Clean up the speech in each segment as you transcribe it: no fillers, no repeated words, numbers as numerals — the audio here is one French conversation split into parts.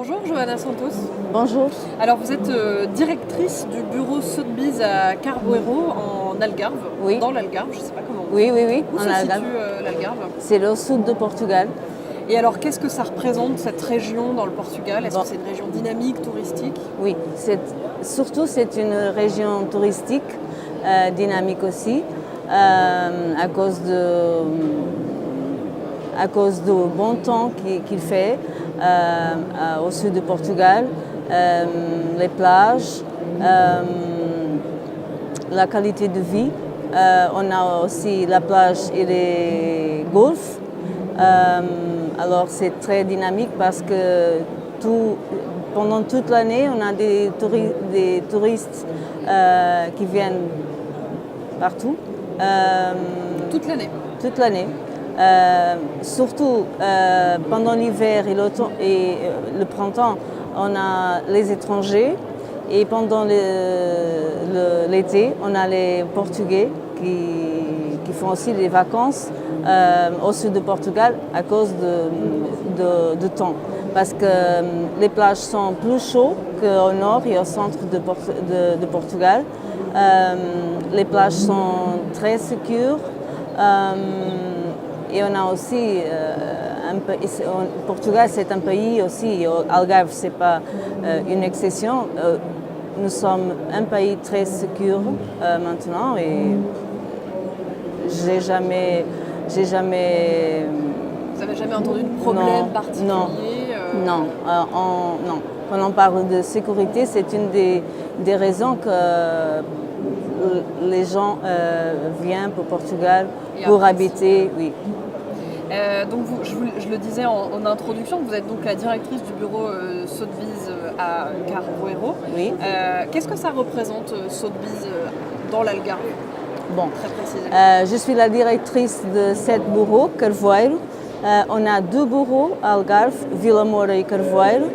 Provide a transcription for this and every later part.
Bonjour Johanna Santos. Bonjour. Alors vous êtes directrice du bureau Sotheby's à Carvoeiro en Algarve, Oui. dans l'Algarve, je ne sais pas comment. Oui, oui, oui. Où en se Algarve. situe l'Algarve? C'est le sud de Portugal. Et alors qu'est-ce que ça représente cette région dans le Portugal? Est-ce Bon. que c'est une région dynamique, touristique? Oui, c'est une région touristique, dynamique aussi, à cause du bon temps qu'il fait au sud de Portugal, les plages, la qualité de vie. On a aussi la plage et les golfs. Alors c'est très dynamique parce que pendant toute l'année, on a des touristes qui viennent partout. Toute l'année? Toute l'année. Surtout pendant l'hiver et le printemps, on a les étrangers. Et pendant l'été, on a les Portugais qui font aussi des vacances au sud de Portugal à cause de temps. Parce que les plages sont plus chaudes qu'au nord et au centre de Portugal. Les plages sont très sécures. Et on a aussi, Portugal c'est un pays aussi, Algarve c'est pas une exception. Nous sommes un pays très sûr maintenant et j'ai jamais. Vous n'avez jamais entendu de problème particulier? Non. Quand on parle de sécurité, c'est une des raisons que les gens viennent pour Portugal pour habiter. Oui. Donc je le disais en introduction, vous êtes donc la directrice du bureau Sotheby's à Carvoeiro. Oui. Qu'est-ce que ça représente Sotheby's dans l'Algarve? Bon, très précisément. Je suis la directrice de ce bureau, Carvoeiro. On a deux bureaux, Algarve, Vila Moura et Carvoeiro.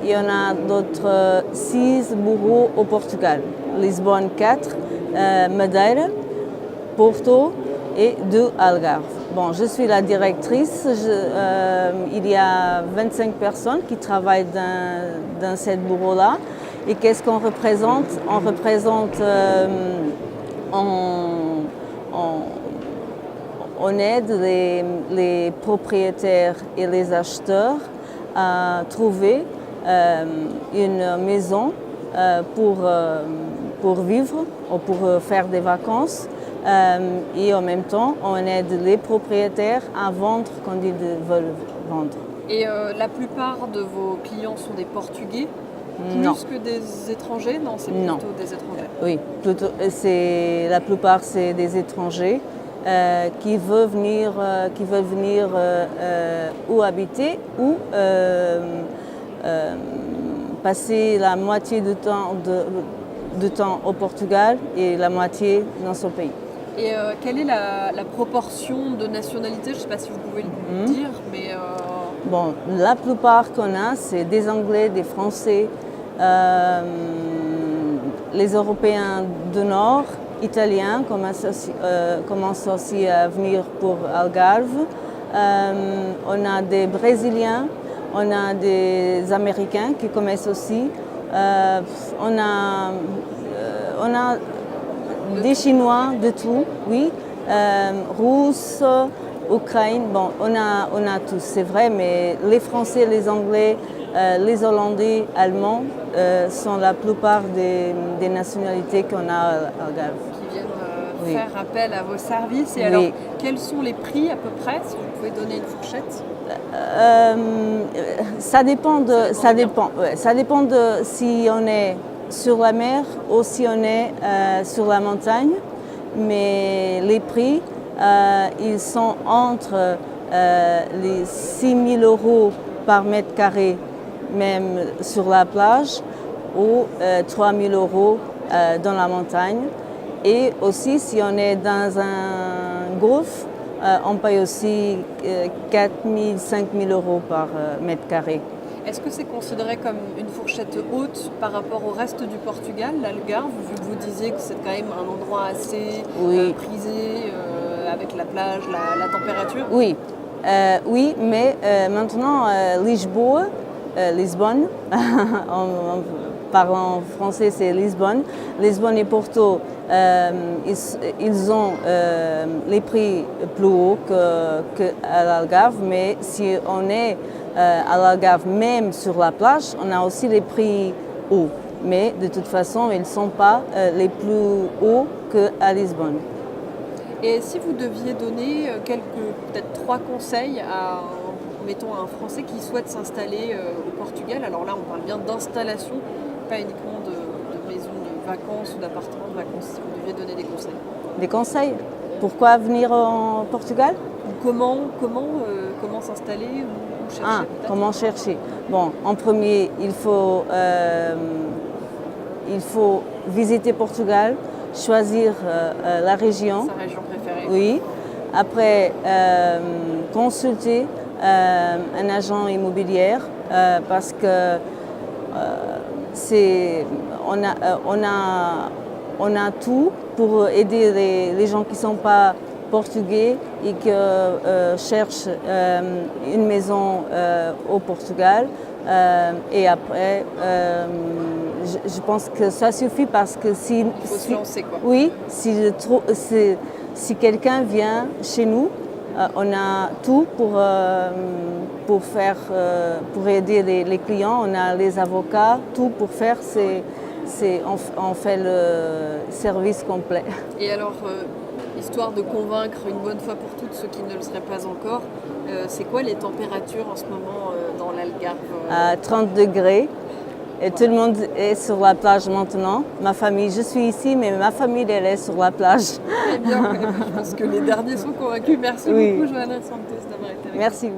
Et on a d'autres 6 bureaux au Portugal. Lisbonne 4, Madeira, Porto et 2 Algarve. Bon, je suis la directrice. Il y a 25 personnes qui travaillent dans ce bureau-là. Et qu'est-ce qu'on représente? On représente, on aide les propriétaires et les acheteurs à trouver une maison pour vivre ou pour faire des vacances. Et en même temps, on aide les propriétaires à vendre quand ils veulent vendre. Et la plupart de vos clients sont des Portugais? Non. Plus que des étrangers? Non, c'est plutôt des étrangers. Oui, la plupart c'est des étrangers qui veulent venir ou habiter ou passer la moitié du temps au Portugal et la moitié dans son pays. Et quelle est la proportion de nationalités? Je ne sais pas si vous pouvez le dire, mais... Bon, la plupart qu'on a, c'est des Anglais, des Français, les Européens du Nord, Italiens commencent aussi à venir pour Algarve. On a des Brésiliens, on a des Américains qui commencent aussi. On a des Chinois, de tout, oui. Russes, Ukraine, bon, on a tous, c'est vrai, mais les Français, les Anglais, les Hollandais, Allemands sont la plupart des nationalités qu'on a à Algarve. Qui viennent faire appel à vos services. Et alors, quels sont les prix à peu près, si vous pouvez donner une fourchette? Ça dépend de si on est sur la mer ou si on est sur la montagne, mais les prix, ils sont entre les 6 000 € par mètre carré, même sur la plage, ou 3 000 € dans la montagne. Et aussi, si on est dans un golfe, on paye aussi 4 000, 5 000 € par mètre carré. Est-ce que c'est considéré comme une fourchette haute par rapport au reste du Portugal, l'Algarve, vu que vous disiez que c'est quand même un endroit assez prisé, avec la plage, la température? Oui, mais maintenant, Lisboa Lisbonne. En parlant français, c'est Lisbonne. Lisbonne et Porto, ils ont les prix plus hauts qu'à l'Algarve, mais si on est à l'Algarve, même sur la plage, on a aussi les prix hauts. Mais de toute façon, ils ne sont pas les plus hauts qu'à Lisbonne. Et si vous deviez donner peut-être 3 conseils à, mettons, un Français qui souhaite s'installer au Portugal, alors là on parle bien d'installation, pas uniquement de maison de vacances ou d'appartement de vacances, si vous deviez donner des conseils. Des conseils? Pourquoi venir au Portugal? Comment s'installer ou chercher peut-être? Comment chercher? Bon, en premier, il faut visiter Portugal, choisir la région. Sa région préférée. Oui. Après, consulter un agent immobilier parce que on a tout pour aider les gens qui ne sont pas portugais et qui cherchent une maison au Portugal. Et après, je pense que ça suffit parce que Il faut se lancer, quoi. Oui, si quelqu'un vient chez nous, on a tout pour aider les clients. On a les avocats, tout pour faire. On fait le service complet. Et alors, histoire de convaincre une bonne fois pour toutes ceux qui ne le seraient pas encore, c'est quoi les températures en ce moment dans l'Algarve? À 30 degrés. Et tout le monde est sur la plage maintenant. Ma famille, je suis ici, mais ma famille, elle est sur la plage. Très bien, je pense que les derniers sont convaincus. Merci beaucoup, Johanna Santos, d'avoir été avec nous. Merci.